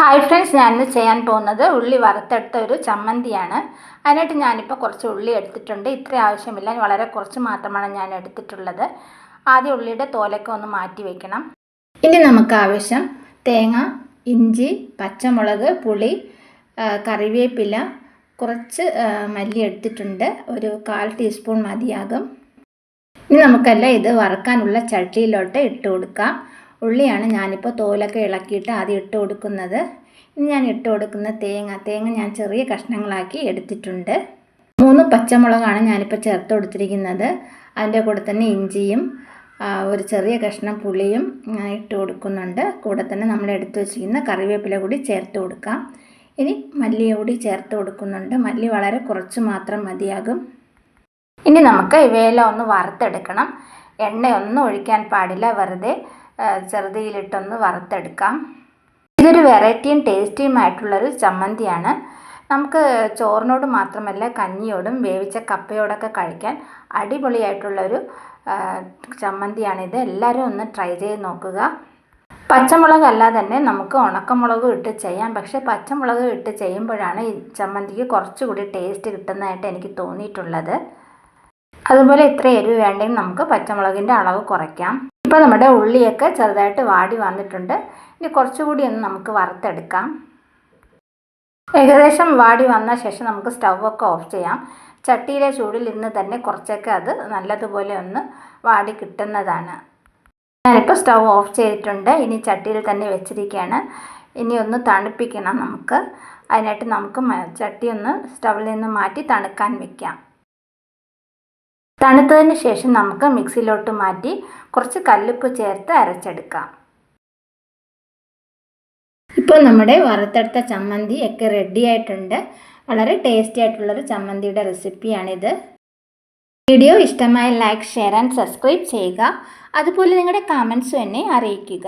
Hi friends, ഞാനിന്ന് ചെയ്യാൻ പോകുന്നത് ഉള്ളി വറുത്തെടുത്ത ഒരു ചമ്മന്തിയാണ്. അതിനായിട്ട് ഞാനിപ്പോൾ കുറച്ച് ഉള്ളി എടുത്തിട്ടുണ്ട്. ഇത്ര ആവശ്യമില്ല, വളരെ കുറച്ച് മാത്രമാണ് ഞാൻ എടുത്തിട്ടുള്ളത്. ആദ്യം ഉള്ളിയുടെ തോലൊക്കെ ഒന്ന് മാറ്റി വയ്ക്കണം. ഇനി നമുക്ക് ആവശ്യം തേങ്ങ, ഇഞ്ചി, പച്ചമുളക്, പുളി, കറിവേപ്പില, കുറച്ച് മല്ലി എടുത്തിട്ടുണ്ട്. ഒരു 1/4 ടീസ്പൂൺ മതിയാകും. ഇനി നമുക്കെല്ലാം ഇത് വറുക്കാനുള്ള ചട്ടിയിലോട്ട് ഇട്ട് കൊടുക്കാം. ഉള്ളിയാണ് ഞാനിപ്പോൾ തോലൊക്കെ ഇളക്കിയിട്ട് ആദ്യം ഇട്ട് കൊടുക്കുന്നത്. ഇനി ഞാൻ ഇട്ട് കൊടുക്കുന്ന തേങ്ങ ഞാൻ ചെറിയ കഷ്ണങ്ങളാക്കി എടുത്തിട്ടുണ്ട്. 3 പച്ചമുളകാണ് ഞാനിപ്പോൾ ചേർത്ത് കൊടുത്തിരിക്കുന്നത്. അതിൻ്റെ കൂടെ തന്നെ ഇഞ്ചിയും ഒരു ചെറിയ കഷ്ണം പുളിയും ഇട്ട് കൊടുക്കുന്നുണ്ട്. കൂടെ തന്നെ നമ്മൾ എടുത്ത് വെച്ചിരിക്കുന്ന കറിവേപ്പില കൂടി ചേർത്ത് കൊടുക്കാം. ഇനി മല്ലി കൂടി ചേർത്ത് കൊടുക്കുന്നുണ്ട്. മല്ലി വളരെ കുറച്ച് മാത്രം മതിയാകും. ഇനി നമുക്ക് ഇവയെല്ലാം ഒന്ന് വറുത്തെടുക്കണം. എണ്ണയൊന്നും ഒഴിക്കാൻ പാടില്ല, വെറുതെ ചെറുതീയിലിട്ടൊന്ന് വറുത്തെടുക്കാം. ഇതൊരു വെറൈറ്റിയും ടേസ്റ്റിയുമായിട്ടുള്ളൊരു ചമ്മന്തിയാണ്. നമുക്ക് ചോറിനോട് മാത്രമല്ല, കഞ്ഞിയോടും വേവിച്ച കപ്പയോടൊക്കെ കഴിക്കാൻ അടിപൊളിയായിട്ടുള്ളൊരു ചമ്മന്തിയാണിത്. എല്ലാവരും ഒന്ന് ട്രൈ ചെയ്ത് നോക്കുക. പച്ചമുളക് അല്ലാതെ തന്നെ നമുക്ക് ഉണക്കമുളകും ഇട്ട് ചെയ്യാം. പക്ഷേ പച്ചമുളക് ഇട്ട് ചെയ്യുമ്പോഴാണ് ഈ ചമ്മന്തിക്ക് കുറച്ചുകൂടി ടേസ്റ്റ് കിട്ടുന്നതായിട്ട് എനിക്ക് തോന്നിയിട്ടുള്ളത്. അതുപോലെ ഇത്ര എരിവ് വേണ്ടെങ്കിൽ നമുക്ക് പച്ചമുളകിൻ്റെ അളവ് കുറയ്ക്കാം. ഇപ്പോൾ നമ്മുടെ ഉള്ളിയൊക്കെ ചെറുതായിട്ട് വാടി വന്നിട്ടുണ്ട്. ഇനി കുറച്ചുകൂടി ഒന്ന് നമുക്ക് വറുത്തെടുക്കാം. ഏകദേശം വാടി വന്ന ശേഷം നമുക്ക് സ്റ്റൗവൊക്കെ ഓഫ് ചെയ്യാം. ചട്ടിയിലെ ചൂടിൽ ഇരുന്ന് തന്നെ കുറച്ചൊക്കെ അത് നല്ലതുപോലെ ഒന്ന് വാടി കിട്ടുന്നതാണ്. ഞാനിപ്പോൾ സ്റ്റൗ ഓഫ് ചെയ്തിട്ടുണ്ട്. ഇനി ചട്ടിയിൽ തന്നെ വെച്ചിരിക്കുകയാണ്. ഇനി ഒന്ന് തണുപ്പിക്കണം നമുക്ക്. അതിനായിട്ട് നമുക്ക് ചട്ടി ഒന്ന് സ്റ്റൗവിൽ നിന്ന് മാറ്റി തണുക്കാൻ വയ്ക്കാം. തണുത്തതിന് ശേഷം നമുക്ക് മിക്സിയിലോട്ട് മാറ്റി കുറച്ച് കല്ലുപ്പ് ചേർത്ത് അരച്ചെടുക്കാം. ഇപ്പോൾ നമ്മുടെ വറുത്തെടുത്ത ചമ്മന്തി ഒക്കെ റെഡി ആയിട്ടുണ്ട്. വളരെ ടേസ്റ്റി ആയിട്ടുള്ളൊരു ചമ്മന്തിയുടെ റെസിപ്പിയാണിത്. വീഡിയോ ഇഷ്ടമായ ലൈക്ക്, ഷെയർ ആൻഡ് സബ്സ്ക്രൈബ് ചെയ്യുക. അതുപോലെ നിങ്ങളുടെ കമൻസും എന്നെ അറിയിക്കുക.